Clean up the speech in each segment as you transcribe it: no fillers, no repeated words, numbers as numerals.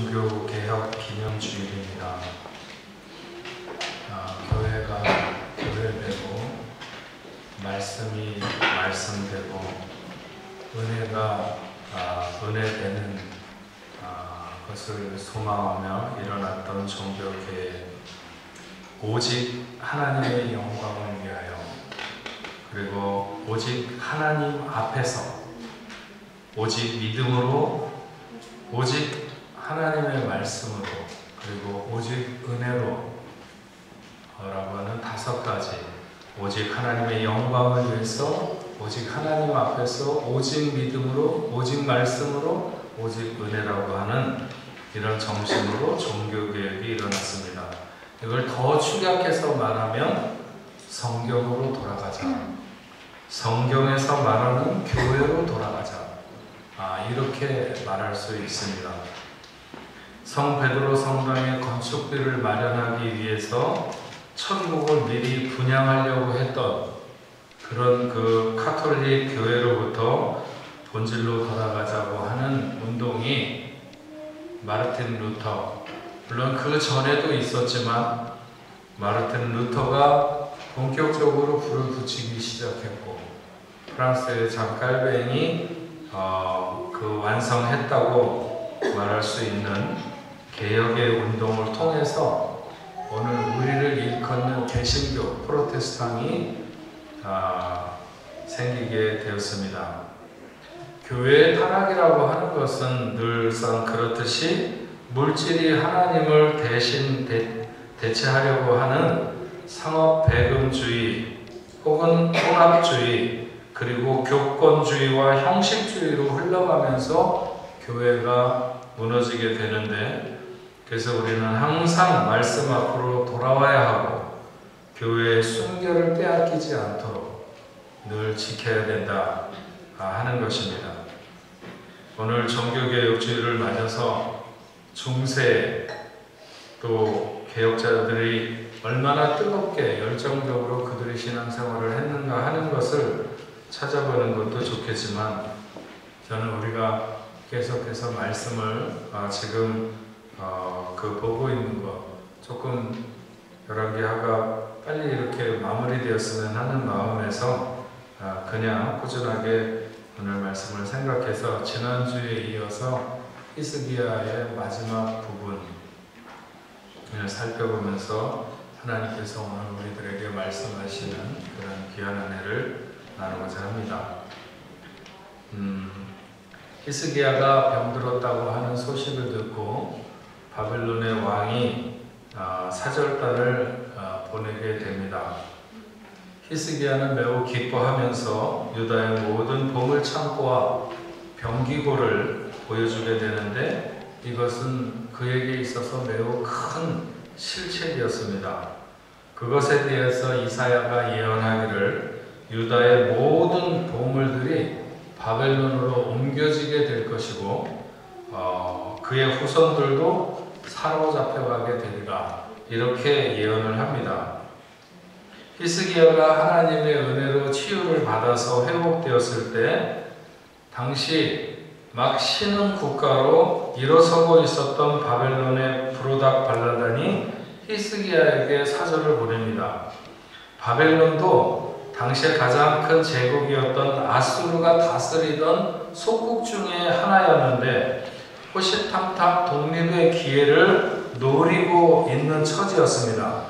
종교개혁 기념주일입니다. 교회가 교회되고 말씀이 말씀되고 은혜가 은혜되는 것을 소망하며 일어났던 종교개혁, 오직 하나님의 영광을 위하여, 그리고 오직 하나님 앞에서 오직 믿음으로, 오직 하나님의 말씀으로, 그리고 오직 은혜로 라고 하는 5가지, 오직 하나님의 영광을 위해서, 오직 하나님 앞에서, 오직 믿음으로, 오직 말씀으로, 오직 은혜라고 하는 이런 정신으로 종교개혁이 일어났습니다. 이걸 더 축약해서 말하면 성경으로 돌아가자, 성경에서 말하는 교회로 돌아가자, 이렇게 말할 수 있습니다. 성 베드로 성당의 건축비를 마련하기 위해서 천국을 미리 분양하려고 했던 그런 그 카톨릭 교회로부터 본질로 돌아가자고 하는 운동이 마르틴 루터, 물론 그 전에도 있었지만 마르틴 루터가 본격적으로 불을 붙이기 시작했고, 프랑스의 장 칼뱅이 그 완성했다고 말할 수 있는 개혁의 운동을 통해서 오늘 우리를 일컫는 개신교, 프로테스탄이 생기게 되었습니다. 교회의 타락이라고 하는 것은 늘상 그렇듯이 물질이 하나님을 대체하려고 하는 상업 배금주의 혹은 통합주의, 그리고 교권주의와 형식주의로 흘러가면서 교회가 무너지게 되는데, 그래서 우리는 항상 말씀 앞으로 돌아와야 하고 교회의 순결을 빼앗기지 않도록 늘 지켜야 된다 하는 것입니다. 오늘 종교개혁주의를 맞아서 중세 또 개혁자들이 얼마나 뜨겁게 열정적으로 그들의 신앙생활을 했는가 하는 것을 찾아보는 것도 좋겠지만, 저는 우리가 계속해서 말씀을 지금 보고 있는 것, 조금 열왕기하가 빨리 이렇게 마무리되었으면 하는 마음에서 그냥 꾸준하게 오늘 말씀을 생각해서 지난주에 이어서 히스기야의 마지막 부분을 살펴보면서 하나님께서 오늘 우리들에게 말씀하시는 그런 귀한 은혜를 나누고자 합니다. 히스기야가 병들었다고 하는 소식을 듣고 바벨론의 왕이 사절단을 보내게 됩니다. 히스기야는 매우 기뻐하면서 유다의 모든 보물 창고와 병기고를 보여주게 되는데, 이것은 그에게 있어서 매우 큰 실책이었습니다. 그것에 대해서 이사야가 예언하기를 유다의 모든 보물들이 바벨론으로 옮겨지게 될 것이고 그의 후손들도 사로잡혀가게 되리라, 이렇게 예언을 합니다. 히스기야가 하나님의 은혜로 치유를 받아서 회복되었을 때 당시 막 신흥 국가로 일어서고 있었던 바벨론의 브로닥 발라단이 히스기야에게 사절을 보냅니다. 바벨론도 당시에 가장 큰 제국이었던 아수르가 다스리던 속국 중에 하나였는데 호시탐탐 독립의 기회를 노리고 있는 처지였습니다.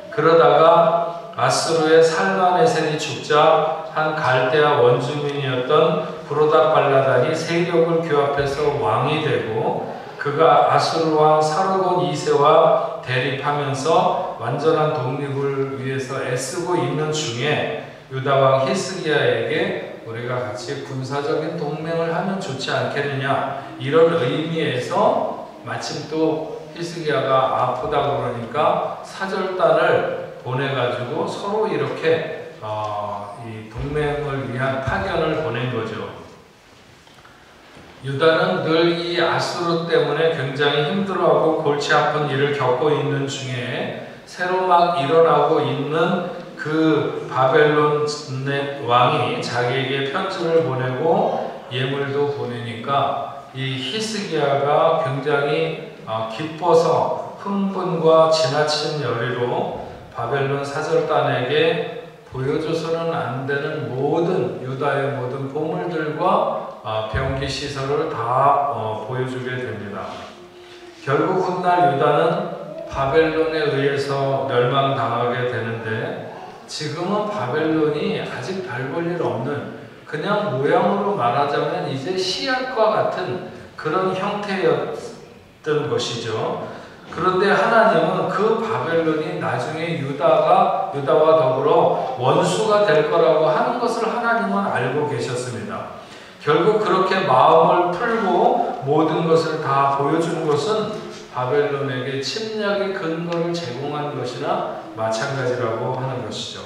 그러다가 아수르의 살마네센이 죽자 한 갈대아 원주민이었던 브로닥 발라단이 세력을 규합해서 왕이 되고, 그가 아수르 왕 사르곤 2세와 대립하면서 완전한 독립을 위해서 애쓰고 있는 중에 유다 왕 히스기야에게 우리가 같이 군사적인 동맹을 하면 좋지 않겠느냐, 이런 의미에서 마침 또 히스기야가 아프다 그러니까 사절단을 보내가지고 서로 이렇게 이 동맹을 위한 파견을 보낸 거죠. 유다는 늘 이 아수르 때문에 굉장히 힘들어하고 골치 아픈 일을 겪고 있는 중에 새로 막 일어나고 있는 그 바벨론의 왕이 자기에게 편지를 보내고 예물도 보내니까 이 히스기야가 굉장히 기뻐서 흥분과 지나친 열의로 바벨론 사절단에게 보여줘서는 안 되는 모든 유다의 모든 보물들과 병기 시설을 다 보여주게 됩니다. 결국 훗날 유다는 바벨론에 의해서 멸망당하게 되는데, 지금은 바벨론이 아직 별 볼 일 없는, 그냥 모양으로 말하자면 이제 시앗과 같은 그런 형태였던 것이죠. 그런데 하나님은 그 바벨론이 나중에 유다와 더불어 원수가 될 거라고 하는 것을 하나님은 알고 계셨습니다. 결국 그렇게 마음을 풀고 모든 것을 다 보여준 것은 바벨론에게 침략의 근거를 제공한 것이나 마찬가지라고 하는 것이죠.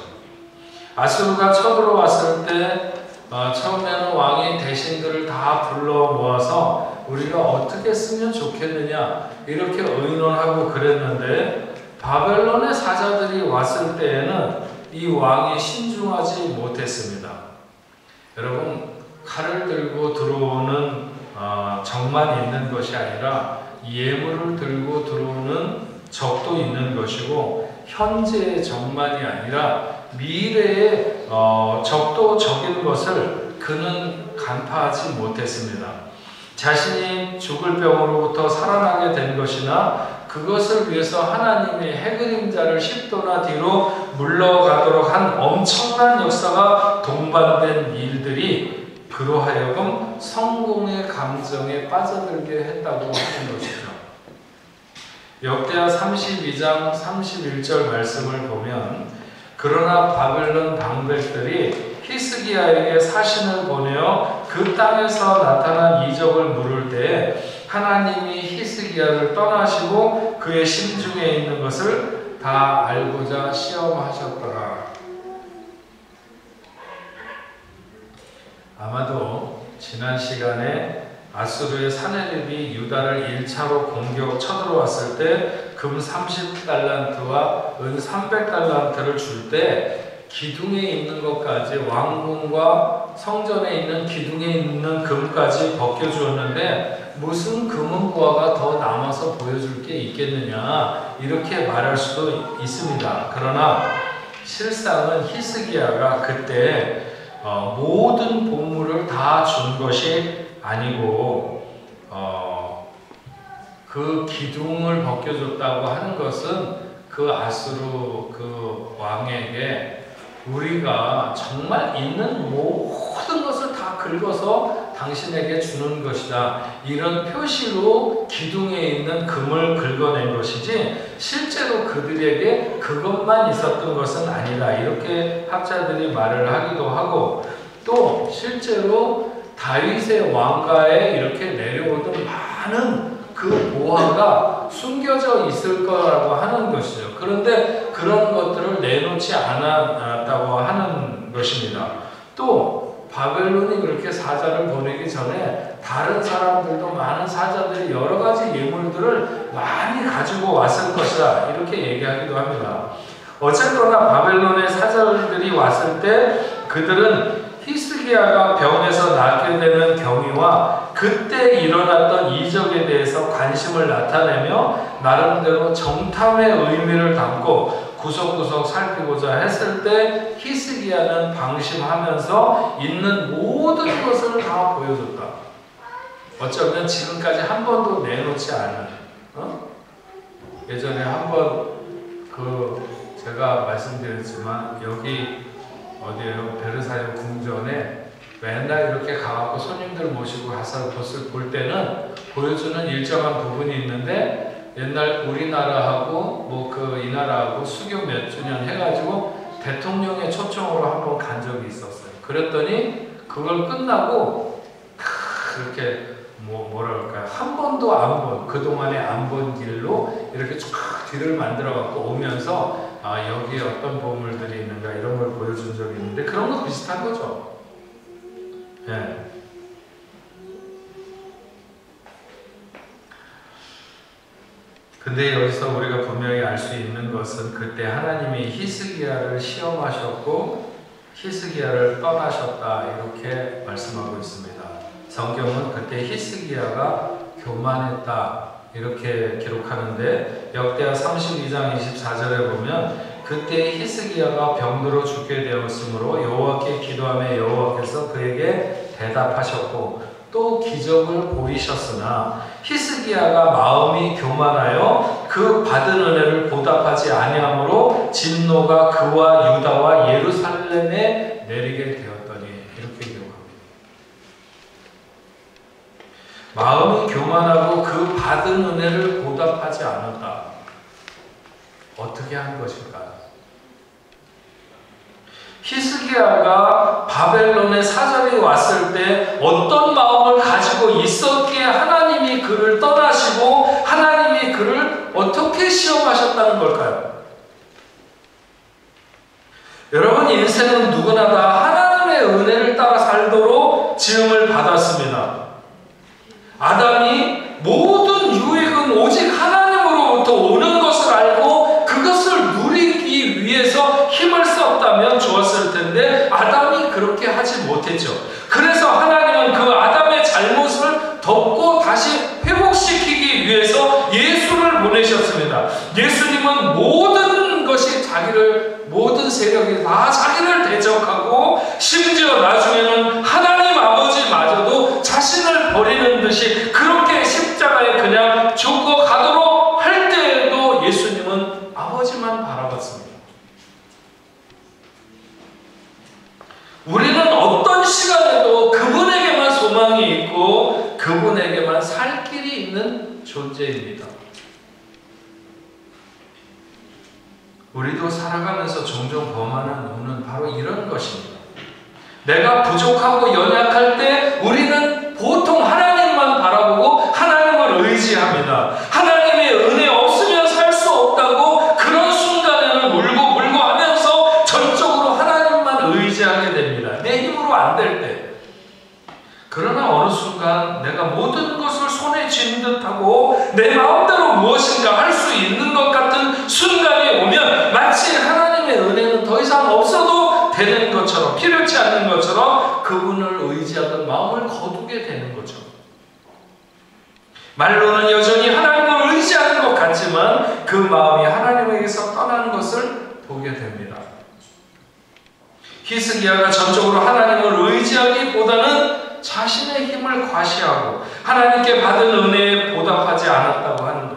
아수르가 쳐들어왔을 때 처음에는 왕이 대신들을 다 불러 모아서 우리가 어떻게 쓰면 좋겠느냐 이렇게 의논하고 그랬는데, 바벨론의 사자들이 왔을 때에는 이 왕이 신중하지 못했습니다. 여러분, 칼을 들고 들어오는 적만 있는 것이 아니라 예물을 들고 들어오는 적도 있는 것이고, 현재의 적만이 아니라 미래의 적도 적인 것을 그는 간파하지 못했습니다. 자신이 죽을 병으로부터 살아나게 된 것이나 그것을 위해서 하나님의 해그림자를 10도나 뒤로 물러가도록 한 엄청난 역사가 동반된 일들이 그로 하여금 성공의 감정에 빠져들게 했다고 하는 것이죠. 역대하 32장 31절 말씀을 보면, 그러나 바벨론 방백들이 히스기야에게 사신을 보내어 그 땅에서 나타난 이적을 물을 때 하나님이 히스기야를 떠나시고 그의 심중에 있는 것을 다 알고자 시험하셨더라. 아마도 지난 시간에 아수르의 사네립이 유다를 1차로 쳐들어왔을 때 금 30달란트와 은 300달란트를 줄 때 기둥에 있는 것까지, 왕궁과 성전에 있는 기둥에 있는 금까지 벗겨주었는데 무슨 금은보화가 더 남아서 보여줄 게 있겠느냐 이렇게 말할 수도 있습니다. 그러나 실상은 히스기야가 그때 모든 보물을 다 준 것이 아니고 그 기둥을 벗겨줬다고 하는 것은 그 아수르 그 왕에게 우리가 정말 있는 모든 것을 다 긁어서 당신에게 주는 것이다, 이런 표시로 기둥에 있는 금을 긁어낸 것이지 실제로 그들에게 그것만 있었던 것은 아니다, 이렇게 학자들이 말을 하기도 하고, 또 실제로 다윗의 왕가에 이렇게 내려오던 많은 그 보화가 숨겨져 있을 거라고 하는 것이죠. 그런데 그런 것들을 내놓지 않았다고 하는 것입니다. 또 바벨론이 그렇게 사자를 보내기 전에 다른 사람들도, 많은 사자들이 여러 가지 예물들을 많이 가지고 왔을 것이다, 이렇게 얘기하기도 합니다. 어쨌거나 바벨론의 사자들이 왔을 때 그들은 히스기야가 병에서 낫게 되는 경위와 그때 일어났던 이적에 대해서 관심을 나타내며 나름대로 정탐의 의미를 담고 구석구석 살피고자 했을 때 히스기야는 방심하면서 있는 모든 것을 다 보여줬다. 어쩌면 지금까지 한 번도 내놓지 않은, 예전에 한번 제가 말씀드렸지만 여기 어디에요? 베르사유 궁전에 맨날 이렇게 가갖고 손님들 모시고 가서 것을 볼 때는 보여주는 일정한 부분이 있는데, 옛날 우리나라하고 이 나라하고 수교 몇 주년 해가지고 대통령의 초청으로 한번 간 적이 있었어요. 그랬더니 그걸 끝나고 이렇게 뭐랄까요, 한 번도 안 본, 그동안에 안 본 길로 이렇게 쭉 뒤를 만들어 갖고 오면서 여기에 어떤 보물들이 있는가 이런 걸 보여준 적이 있는데, 그런 거 비슷한 거죠. 예. 근데 여기서 우리가 분명히 알 수 있는 것은 그때 하나님이 히스기야를 시험하셨고 히스기야를 떠나셨다, 이렇게 말씀하고 있습니다. 성경은 그때 히스기야가 교만했다 이렇게 기록하는데 역대하 32장 24절에 보면 그때 히스기야가 병들어 죽게 되었으므로 여호와께 기도하며 여호와께서 그에게 대답하셨고 또 기적을 보이셨으나 히스기야가 마음이 교만하여 그 받은 은혜를 보답하지 아니하므로 진노가 그와 유다와 예루살렘에 내리게 되었더니 이렇게 기록합니다. 마음이 교만하고 그 받은 은혜를 보답하지 않았다. 어떻게 한 것일까요? 히스기야가 바벨론의 사절이 왔을 때 어떤 마음을 가지고 있었기에 하나님이 그를 떠나시고 하나님이 그를 어떻게 시험하셨다는 걸까요? 여러분, 인생은 누구나 다 하나님의 은혜를 따라 살도록 지음을 받았습니다. 아담이 모든 유익은 오직 하나님으로부터 오는 것을 알고 그것을 누리기 위해서 힘을 썼다면 좋았을 텐데 아담이 그렇게 하지 못했죠. 그래서 하나님은 그 아담의 잘못을 덮고 다시 회복시키기 위해서 예수를 보내셨습니다. 예수님은 모든 것이 모든 세력이 다 자기를 대적하고 심지어 나중에는 하나님 아버지마저도 자신을 버리는 듯이 그렇게 십자가에 그냥 죽고 가도록 할 때에도 예수님은 아버지만 바라봤습니다. 우리는 어떤 시간에도 그분에게만 소망이 있고 그분에게만 살 길이 있는 존재입니다. 우리도 살아가면서 종종 범하는 오는 바로 이런 것입니다. 내가 부족하고 연약할 때 우리는 보통 하나님만 바라보고 하나님을 의지합니다. 하나님의 은혜 없으면 살 수 없다고 그런 순간에는 울고 하면서 전적으로 하나님만 의지하게 됩니다. 내 힘으로 안 될 때. 그러나 어느 순간 내가 모든 것을 손에 쥔 듯하고 내 마음대로 무엇인가 할 수 있는 것 같은 순간이 오면 마치 하나님의 은혜는 더 이상 없어도 되는 것처럼, 필요치 않는 것처럼 그분을 의지하던 마음을 거두게 되는 거죠. 말로는 여전히 하나님을 의지하는 것 같지만 그 마음이 하나님에게서 떠나는 것을 보게 됩니다. 히스기야가 전적으로 하나님을 의지하기보다는 자신의 힘을 과시하고 하나님께 받은 은혜에 보답하지 않았다고 하는 것.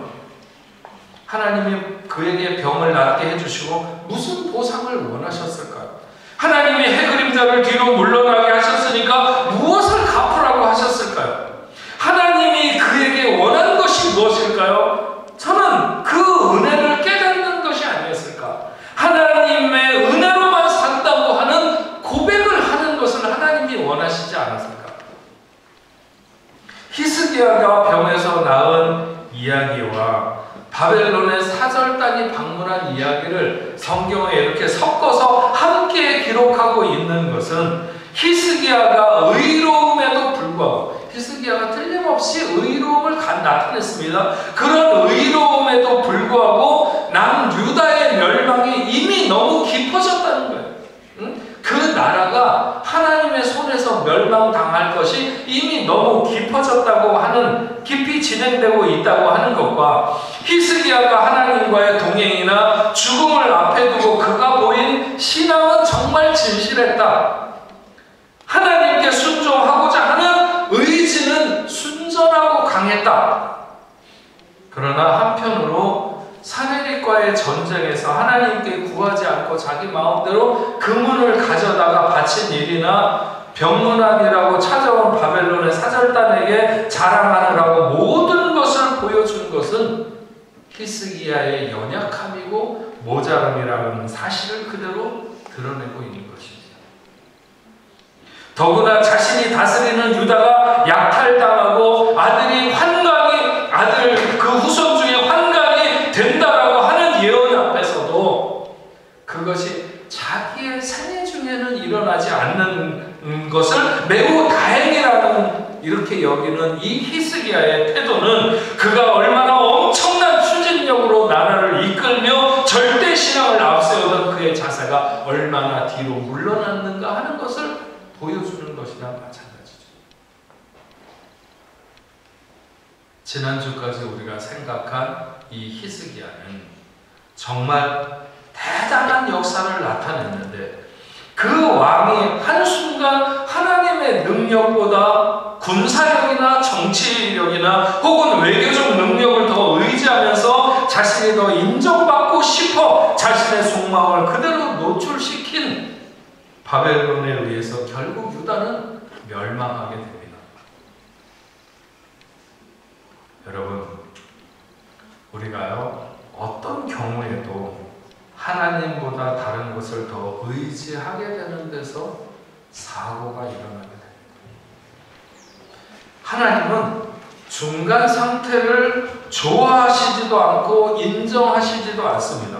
하나님이 그에게 병을 낫게 해주시고 무슨 보상을 원하셨을까요? 하나님이 해그림자를 뒤로 물러나게 하셨으니까 무엇을 갚으라고 하셨을까요? 하나님이 그에게 원한 것이 무엇일까요? 저는 그 은혜를 깨닫는 것이 아니었을까? 하나님의 은혜로만 산다고 하는 고백을 하는 것을 하나님이 원하시지 않았을까? 히스기야가 병에서 나은 이야기와 바벨론의 사절단이 방문한 이야기를 성경에 이렇게 섞어서 함께 기록하고 있는 것은 히스기야가 의로움에도 불구하고 히스기야가 틀림없이 의로움을 나타냈습니다. 그런 의로움에도 불구하고 남유다의 멸망이 이미 너무 깊어졌다는 거예요. 그 나라가 하나님의 손에서 멸망당할 것이 이미 너무 깊어졌다고 하는, 깊이 진행되고 있다고 하는 것과 히스기야가 하나님과의 동행이나 죽음을 앞에 두고 그가 보인 신앙은 정말 진실했다. 하나님께 순종하고자 하는 의지는 순전하고 강했다. 그러나 한편으로 사내립과의 전쟁에서 하나님께 구하지 않고 자기 마음대로 금은을 가져다가 바친 일이나 병문안이라고 찾아온 바벨론의 사절단에게 자랑하느라고 모든 것을 보여준 것은 히스기야의 연약함이고 모자람이라는 사실을 그대로 드러내고 있는 것입니다. 더구나 자신이 다스리는 유다가 약탈당하고 아들 그 후손 중에 환각이 된다라고 하는 예언 앞에서도 그것이 자기의 생애 중에는 일어나지 않는 것을 매우 다행이라는 이렇게 여기는 이 히스기야의 태도는 그가 얼마나 엄청난 추진력으로 나라를 이끌며 절대 신앙을 앞세우던 그의 자세가 얼마나 뒤로 물러났는가 하는 것을 보여주는 것이나 마찬가지죠. 지난주까지 우리가 생각한 이 히스기야는 정말 대단한 역사를 나타냈는데 그 왕이 한순간 하나님의 능력보다 군사력이나 정치력이나 혹은 외교적 능력을 더 의지하면서 자신이 더 인정받고 싶어 자신의 속마음을 그대로 노출시킨 바벨론에 의해서 결국 유다는 멸망하게 됩니다. 여러분, 우리가요 어떤 경우에도 하나님보다 다른 것을 더 의지하게 되는 데서 사고가 일어나게 됩니다. 하나님은 중간 상태를 좋아하시지도 않고 인정하시지도 않습니다.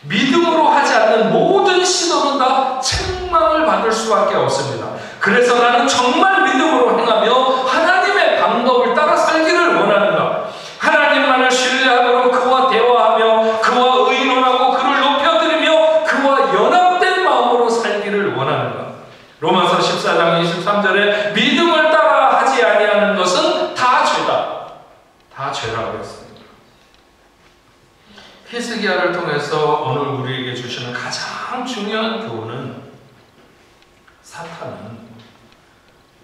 믿음으로 하지 않는 모든 시도는 다 책망을 받을 수밖에 없습니다. 그래서 나는 정말 믿음으로 행하며 하나님의 방법을 따라 살기를 원하는가? 하나님만을 신뢰하도록 그와 대화하며 그와 의논하고 그를 높여드리며 그와 연합된 마음으로 살기를 원하는가? 로마서 14장 23절에 믿음을 따라 하지 아니하는 것은 다 죄다. 다 죄라고 했습니다. 히스기야를 통해서 오늘 우리에게 주시는 가장 중요한 교훈은 사탄은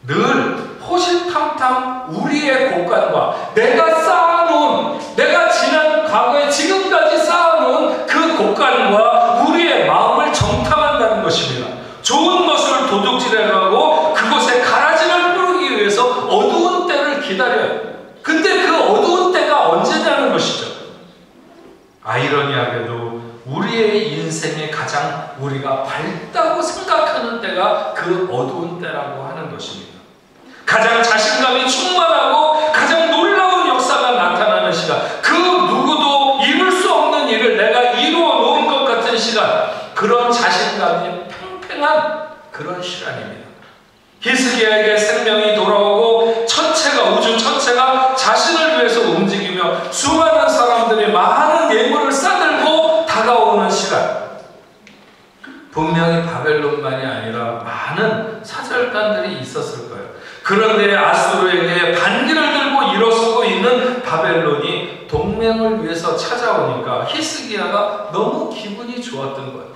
늘 호시탐탐 우리의 곳간과 내가 쌓아놓은, 내가 지난 과거에 지금까지 쌓아놓은 그 곳간과 우리의 마음을 정탐한다는 것입니다. 좋은 것을 도둑질해가고 그곳에 가라지를 뿌리기 위해서 어두운 때를 기다려요. 근데 그 어두운 때가 언제냐는 것이죠. 아이러니하게도 우리의 인생에 가장 우리가 밝다고 생각하는 때가 그 어두운 때라고 하는 것입니다. 가장 자신감이 충만하고 가장 놀라운 역사가 나타나는 시간, 그 누구도 이룰 수 없는 일을 내가 이루어 놓은 것 같은 시간, 그런 자신감이 팽팽한 그런 시간입니다. 히스기야에게 생명이 돌아오고 천체가, 우주 천체가 자신을 위해서 움직이며 수많은 사람들이 많은 예물을 싸들고 다가오는 시간. 분명히 바벨론만이 아니라 많은 사절단들이 있었을 거예요. 그런데 아수르에게 반기를 들고 일어서고 있는 바벨론이 동맹을 위해서 찾아오니까 히스기야가 너무 기분이 좋았던 거예요.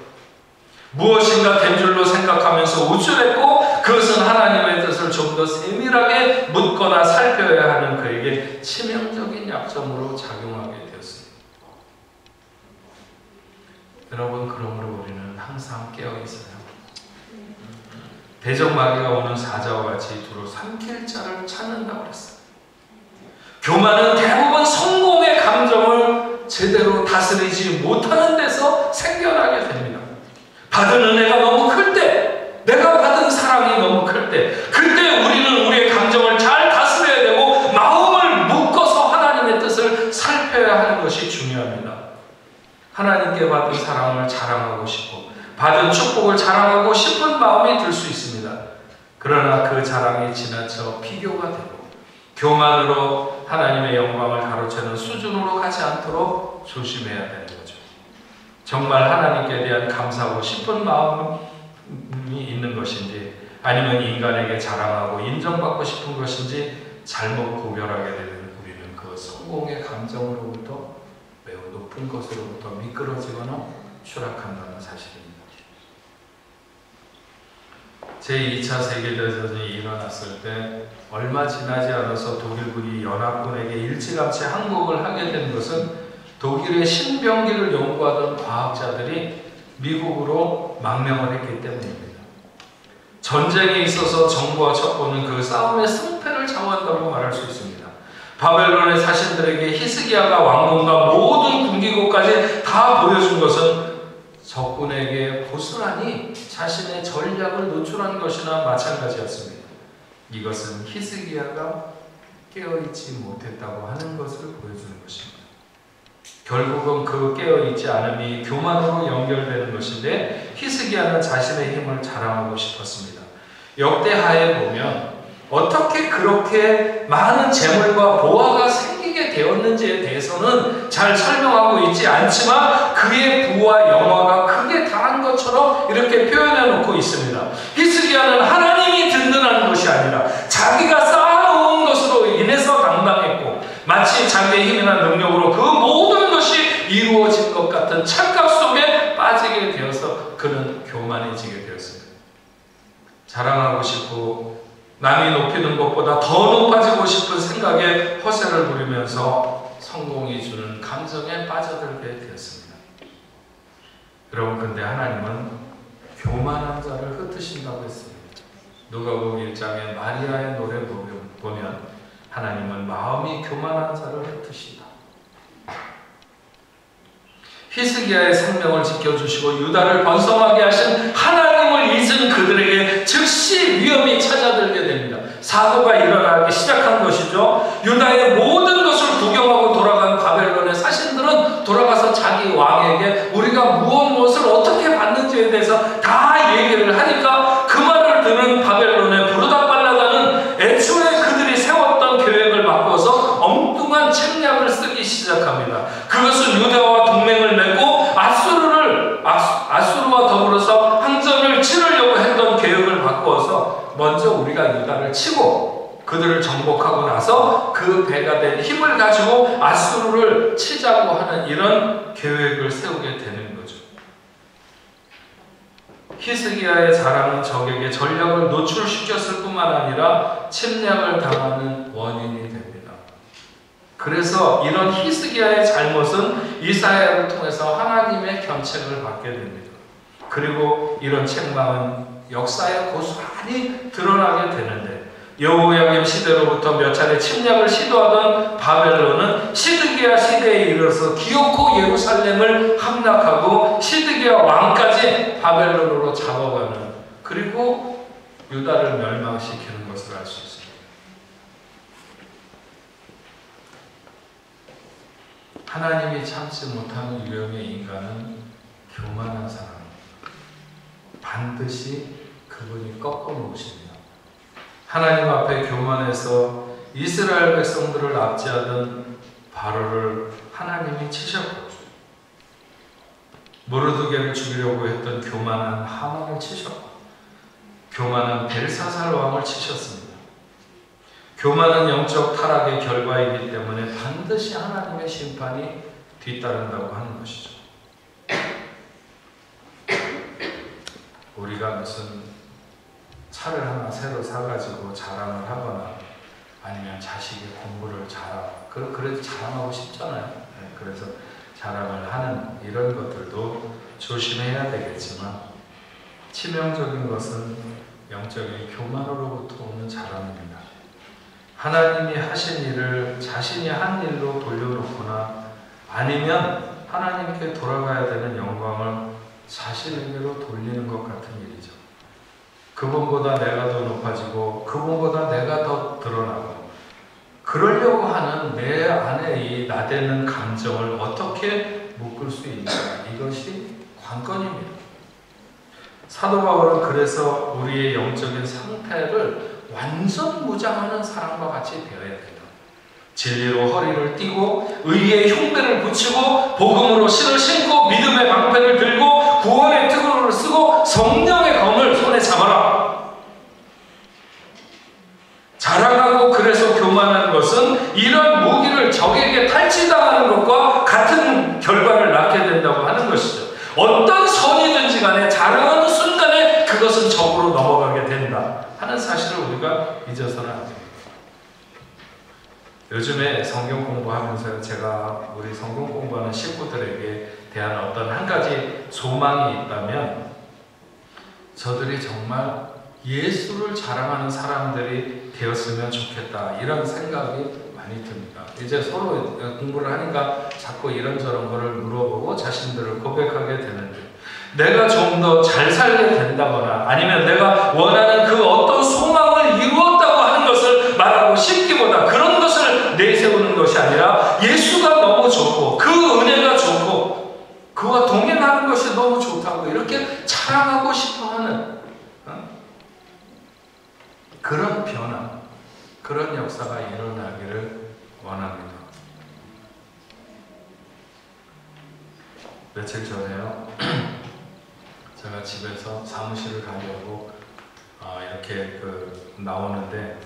무엇인가 된 줄로 생각하면서 우쭐했고 그것은 하나님의 뜻을 좀 더 세밀하게 묻거나 살펴야 하는 그에게 치명적인 약점으로 작용하게 되었습니다. 여러분, 그러므로 우리는 항상 깨어있어요. 대적마귀가 오는 사자와 같이 두루 삼킬 자를 찾는다고 그랬어요. 교만은 대부분 성공의 감정을 제대로 다스리지 못하는 데서 생겨나게 됩니다. 받은 은혜가 너무 클 때, 내가 받은 사랑이 너무 클 때, 그때 우리는 우리의 감정을 잘 다스려야 되고 마음을 묶어서 하나님의 뜻을 살펴야 하는 것이 중요합니다. 하나님께 받은 사랑을 자랑하고 싶고 받은 축복을 자랑하고 싶은 마음이 들 수 있습니다. 그러나 그 자랑이 지나쳐 비교가 되고 교만으로 하나님의 영광을 가로채는 수준으로 가지 않도록 조심해야 되는 거죠. 정말 하나님께 대한 감사하고 싶은 마음이 있는 것인지 아니면 인간에게 자랑하고 인정받고 싶은 것인지 잘못 구별하게 되는 우리는 그 성공의 감정으로부터 매우 높은 것으로부터 미끄러지거나 추락한다는 사실입니다. 제2차 세계대전이 일어났을 때 얼마 지나지 않아서 독일군이 연합군에게 일찌감치 항복을 하게 된 것은 독일의 신병기를 연구하던 과학자들이 미국으로 망명을 했기 때문입니다. 전쟁에 있어서 정부와 첩보는 그 싸움의 승패를 좌우한다고 말할 수 있습니다. 바벨론의 사신들에게 히스기야가 왕궁과 모든 군기고까지 다 보여준 것은 적군에게 고스란히 자신의 전략을 노출한 것이나 마찬가지였습니다. 이것은 히스기야가 깨어있지 못했다고 하는 것을 보여주는 것입니다. 결국은 그 깨어있지 않음이 교만으로 연결되는 것인데 히스기야는 자신의 힘을 자랑하고 싶었습니다. 역대하에 보면 어떻게 그렇게 많은 재물과 보화가 생기게 되었는지에 대해서는 잘 설명하고 있지 않지만 그의 부와 영화가 크게 달한 것처럼 이렇게 표현해 놓고 있습니다. 히스기야는 하나님이 든든한 것이 아니라 자기가 쌓아놓은 것으로 인해서 당당했고 자기의 힘이나 능력으로 그 모든 것이 이루어질 것 같은 착각 속에 빠지게 되어서 그는 교만해지게 되었습니다. 자랑하고 싶고 남이 높이는 것보다 더 높아지고 싶은 생각에 허세를 부리면서 성공이 주는 감정에 빠져들게 되었습니다. 여러분, 근데 하나님은 교만한 자를 흩으신다고 했습니다. 누가복음 1장에 마리아의 노래 보면 하나님은 마음이 교만한 자를 흩으신다. 히스기야의 생명을 지켜주시고 유다를 번성하게 하신 하나님을 잊은 그들에게 즉시 위험이 찾아들게 됩니다. 사고가 일어나기 시작한 것이죠. 유다의 모든 것을 구경하고 돌아간 바벨론의 사신들은 돌아가서 자기 왕에게 우리가 무엇을 어떻게 받는지에 대해서 다 얘기를 하니까 그 말을 들은 바벨론의 부르다발라다는 애초에 그들이 세웠던 계획을 바꿔서 엉뚱한 책략을 쓰기 시작합니다. 그것은 유다와 동맹을 맺고 아수르와 더불어서 항전을 치르려고 했던 계획을 바꾸어서 먼저 우리가 유다를 치고 그들을 정복하고 나서 그 배가 된 힘을 가지고 아수르를 치자고 하는 이런 계획을 세우게 되는 거죠. 히스기야의 자랑은 적에게 전력을 노출시켰을 뿐만 아니라 침략을 당하는 원인이 됩니다. 그래서 이런 히스기야의 잘못은 이사야를 통해서 하나님의 견책을 받게 됩니다. 그리고 이런 책망은 역사에 고스란히 드러나게 되는데 여호야김 시대로부터 몇 차례 침략을 시도하던 바벨론은 시드기야 시대에 이르러서 기어코 예루살렘을 함락하고 시드기야 왕까지 바벨론으로 잡아가는, 그리고 유다를 멸망시키는 것을 알 수 있습니다. 하나님이 참지 못하는 유형의 인간은 교만한 사람입니다. 반드시 그분이 꺾어놓으십니다. 하나님 앞에 교만해서 이스라엘 백성들을 압제하던 바로를 하나님이 치셨고, 모르드게를 죽이려고 했던 교만한 하만을 치셨고, 교만한 벨사살 왕을 치셨습니다. 교만은 영적 타락의 결과이기 때문에 반드시 하나님의 심판이 뒤따른다고 하는 것이죠. 우리가 무슨 차를 하나 새로 사가지고 자랑을 하거나 아니면 자식이 공부를 그래도 자랑하고 싶잖아요. 그래서 자랑을 하는 이런 것들도 조심해야 되겠지만, 치명적인 것은 영적인 교만으로부터 오는 자랑입니다. 하나님이 하신 일을 자신이 한 일로 돌려놓거나 아니면 하나님께 돌아가야 되는 영광을 자신에게로 돌리는 것 같은 일이죠. 그분보다 내가 더 높아지고 그분보다 내가 더 드러나고 그러려고 하는 내 안에 이 나대는 감정을 어떻게 묶을 수 있는가, 이것이 관건입니다. 사도 바울은 그래서 우리의 영적인 상태를 완전 무장하는 사람과 같이 되어야 된다. 진리로 허리를 띠고 의의 흉배를 붙이고 복음으로 신을 신고 믿음의 방패를 들고 구원의 특권을 쓰고 성령의 검을 손에 잡아라. 자랑하고 그래서 교만한 것은 이런 무기를 적에게 탈취당하는 것과 같은 결과를 낳게 된다고 하는 것이죠. 어떤 선이든지 간에 자랑하는 순간에 그것은 적으로 넘어가게 된다 하는 사실을 우리가 잊어서는 안 됩니다. 요즘에 성경 공부하면서 제가 우리 성경 공부하는 식구들에게 대한 어떤 한 가지 소망이 있다면, 저들이 정말 예수를 자랑하는 사람들이 되었으면 좋겠다, 이런 생각이 많이 듭니다. 이제 서로 공부를 하니까 자꾸 이런저런 거를 물어보고 자신들을 고백하게 되는데, 내가 좀 더 잘 살게 된다거나 아니면 내가 원하는 그 어떤 소망을 이루었다고 하는 것을 말하고 싶기보다 그런 것을 내세우는 것이 아니라 예수가 너무 좋고 그 은혜가 좋고 그와 동행하는 것이 너무 좋다고 이렇게 자랑하고 싶어하는 그런 변화, 그런 역사가 일어나기를 원합니다. 며칠 전에요, 제가 집에서 사무실을 가려고 이렇게 나오는데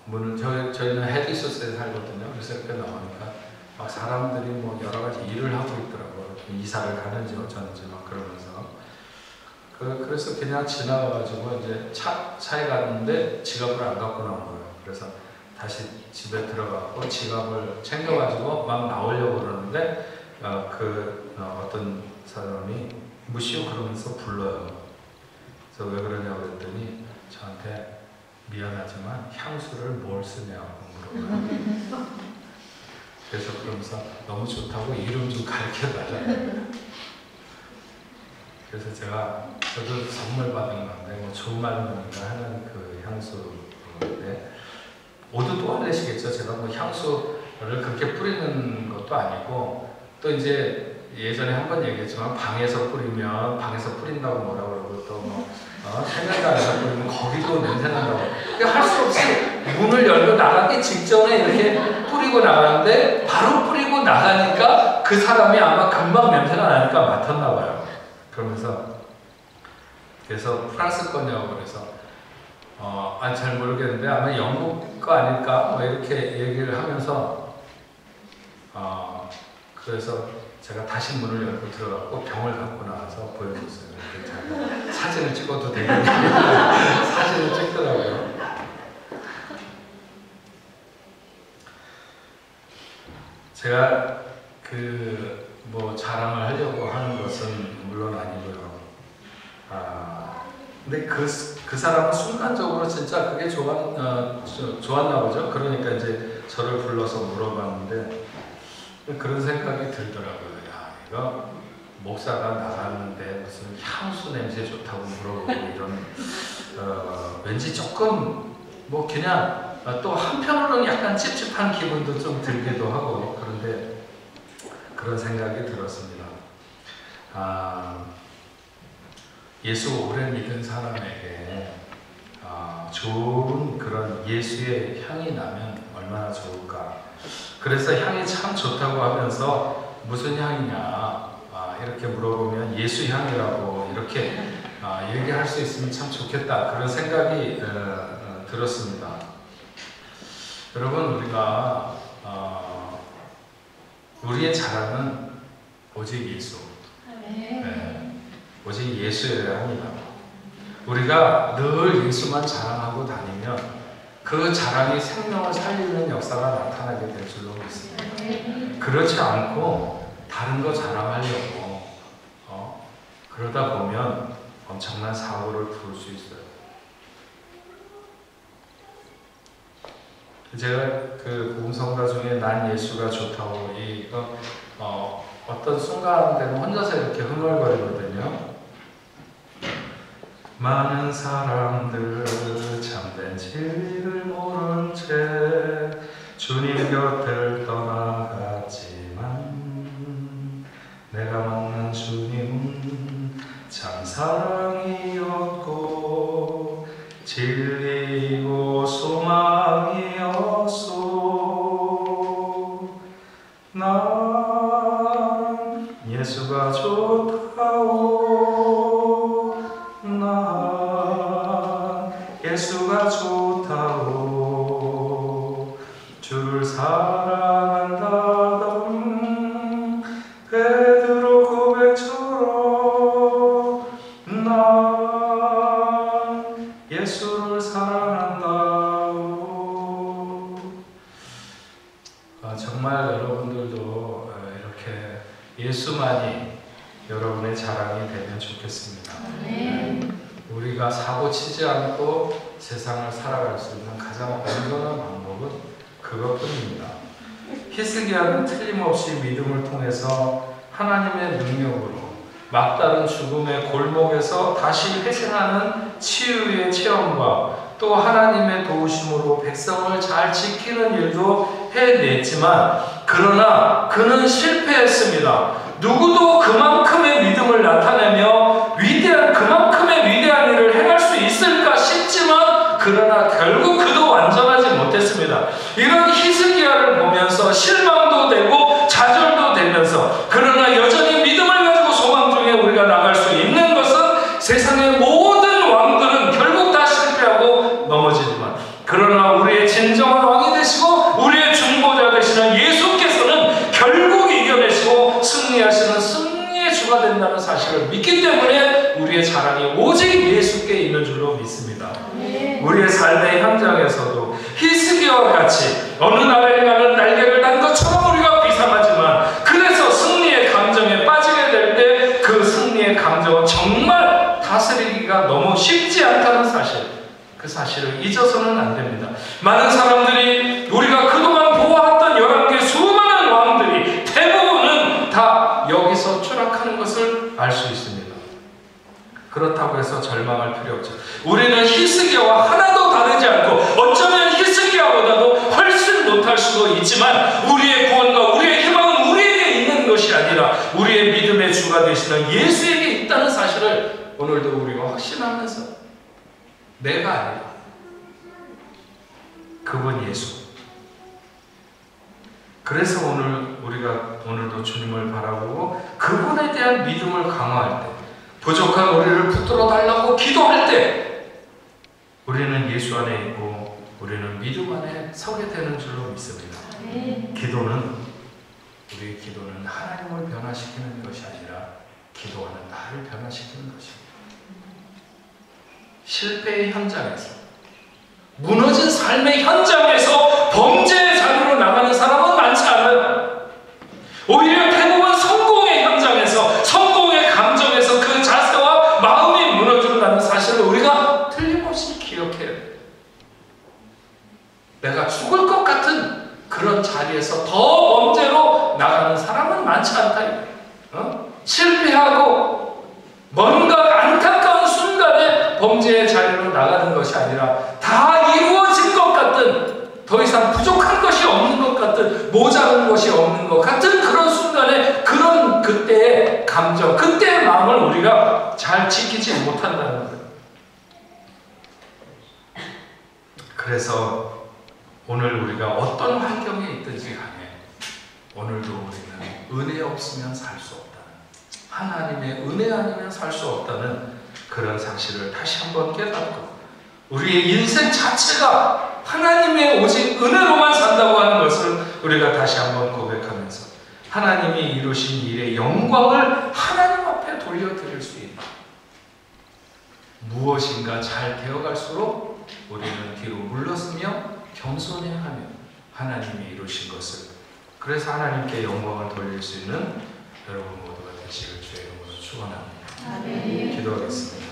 저희는 헤디소스에 살거든요. 그래서 이렇게 나오니까 막 사람들이 뭐 여러 가지 일을 하고 있더라고요. 이사를 가는지 어쩌는지 막 그러면서. 그래서 그냥 지나가가지고 이제 차에 갔는데 지갑을 안 갖고 나온 거예요. 그래서 다시 집에 들어가고 지갑을 챙겨가지고 막 나오려고 그러는데 어떤 사람이 무시오 그러면서 불러요. 그래서 왜 그러냐고 그랬더니 저한테 미안하지만 향수를 뭘 쓰냐고 물어봐요. 그래서 그러면서 너무 좋다고 이름 좀 가르쳐달라고. 그래서 저도 선물 받은 건데 뭐 좋은 말입니다 하는 그 향수인데 모두 또 알으시겠죠. 제가 뭐 향수를 그렇게 뿌리는 것도 아니고 또 이제 예전에 한번 얘기했지만 방에서 뿌린다고 뭐라고 그러고 또 뭐 세면대에서 뿌리면 거기도 냄새 난다고. 그러니까 할 수 없이 문을 열고 나가기 직전에 이렇게 뿌리고 나가는데 바로 뿌리고 나가니까 그 사람이 아마 금방 냄새가 나니까 맡았나 봐요. 그래서 프랑스 거냐고 그래서 잘 모르겠는데 아마 영국 거 아닐까 뭐 이렇게 얘기를 하면서 그래서 제가 다시 문을 열고 들어가고 병을 갖고 나와서 보여줬어요. 사진을 찍어도 되겠는데 사진을 찍더라고요. 제가 뭐 자랑을 하려고 하는 것은 물론 아니고요. 근데 그 사람은 순간적으로 진짜 그게 좋았나 보죠. 그러니까 이제 저를 불러서 물어봤는데 그런 생각이 들더라고요. 야, 이거 목사가 나갔는데 무슨 향수 냄새 좋다고 물어보고 이런 왠지 조금 뭐 그냥 또 한편으로는 약간 찝찝한 기분도 좀 들기도 하고 그런데 그런 생각이 들었습니다. 예수 오래 믿은 사람에게 좋은 그런 예수의 향이 나면 얼마나 좋을까. 그래서 향이 참 좋다고 하면서 무슨 향이냐 이렇게 물어보면 예수 향이라고 이렇게 얘기할 수 있으면 참 좋겠다 그런 생각이 들었습니다. 여러분 우리의 자랑은 오직 예수. 네. 오직 예수여야 합니다. 우리가 늘 예수만 자랑하고 다니면 그 자랑이 생명을 살리는 역사가 나타나게 될 줄로 믿습니다. 그렇지 않고 다른 거 자랑하려고 그러다 보면 엄청난 사고를 부를 수 있어요. 제가 그 복음성가 중에 난 예수가 좋다고 이거 어떤 순간 되면 혼자서 이렇게 흥얼거리거든요. 많은 사람들 참된 진리를 모른 채 주님 곁을 떠나갔지만 내가 만난 주님은 참 사랑이었고 진리고 소망이었소. 난 예수가 좋다오. 난 예수가 좋다오. 주를 사랑한다던 베드로 고백처럼 난 예수를 사랑한다오. 정말 여러분들도 이렇게 예수만이 여러분의 자랑이 되면 좋겠습니다. 우리가 사고 치지 않고 세상을 살아갈 수 있는 가장 온전한 방법은 그것뿐입니다. 히스기야는 틀림없이 믿음을 통해서 하나님의 능력으로 막다른 죽음의 골목에서 다시 회생하는 치유의 체험과 또 하나님의 도우심으로 백성을 잘 지키는 일도 해냈지만 그러나 그는 실패했습니다. 누구도 그만큼의 믿음을 나타내며 그만큼의 위대한 일을 행할 수 있을까 싶지만 그러나 결국 그도 완전하지 못했습니다. 이런 히스기야를 보면서 실망도 되고 좌절도 되면서 그러나 여전히 믿음을 가지고 소망 중에 우리가 나갈 수 있는 것은 세상의 모든 왕들은 결국 다 실패하고 넘어지지만 그러나 우리의 진정 우리의 자랑이 오직 예수께 있는 줄로 믿습니다. 우리의 삶의 현장에서도 히스기야와 같이 어느 나라에 날개를 단 것처럼 우리가 비상하지만 그래서 승리의 감정에 빠지게 될 때 그 승리의 감정은 정말 다스리기가 너무 쉽지 않다는 사실, 그 사실을 잊어서는 안 됩니다. 많은 사람들이 우리가 그동안 보아왔던 11개 수많은 왕들이 대부분은 다 여기서 추락하는 것을 알 수 있습니다. 그렇다고 해서 절망할 필요 없죠. 우리는 히스기야와 하나도 다르지 않고 어쩌면 히스기야보다도 훨씬 못할 수도 있지만 우리의 구원과 우리의 희망은 우리에게 있는 것이 아니라 우리의 믿음의 주가 되시는 예수에게 있다는 사실을 오늘도 우리가 확신하면서 내가 아니라 그분 예수. 그래서 우리가 오늘도 주님을 바라보고 그분에 대한 믿음을 강화할 때, 부족한 우리를 붙들어 달라고 기도할 때 우리는 예수 안에 있고 우리는 믿음 안에 서게 되는 줄로 믿습니다. 우리의 기도는 하나님을 변화시키는 것이 아니라 기도하는 나를 변화시키는 것입니다. 실패의 현장에서, 무너진 삶의 현장에서 범죄의 자리로 나가는 사람은 많지 않아요. 오히려 대부분 성공의 현장에서, 성공의 감정에서 그 자세와 마음이 무너진다는 사실을 우리가 틀림없이 기억해야 돼요. 내가 죽을 것 같은 그런 자리에서 더 범죄로 나가는 사람은 많지 않다. 실패하고 뭔가 안타까운 순간에 범죄의 자리로 나가는 것이 아니라 다 이루어진 것 같은, 더 이상 부족한 것이 없는 것 같은, 모자란 것이 없는 것 같은 그런 순간에 그런 그때의 감정, 그때의 마음을 우리가 잘 지키지 못한다는 거예요. 그래서 오늘 우리가 어떤 환경에 있든지 간에 오늘도 우리는 은혜 없으면 살 수 없다는, 하나님의 은혜 아니면 살 수 없다는 그런 사실을 다시 한번 깨닫고 우리의 인생 자체가 하나님의 오직 은혜로만 산다고 하는 것을 우리가 다시 한번 고백하면서 하나님이 이루신 일의 영광을 하나님 앞에 돌려드릴 수 있는 무엇인가 잘 되어갈수록 우리는 뒤로 물러서며 겸손해야 하며 하나님이 이루신 것을, 그래서 하나님께 영광을 돌릴 수 있는 여러분 모두가 되시길 주의 이름으로 축원합니다. 기도하겠습니다.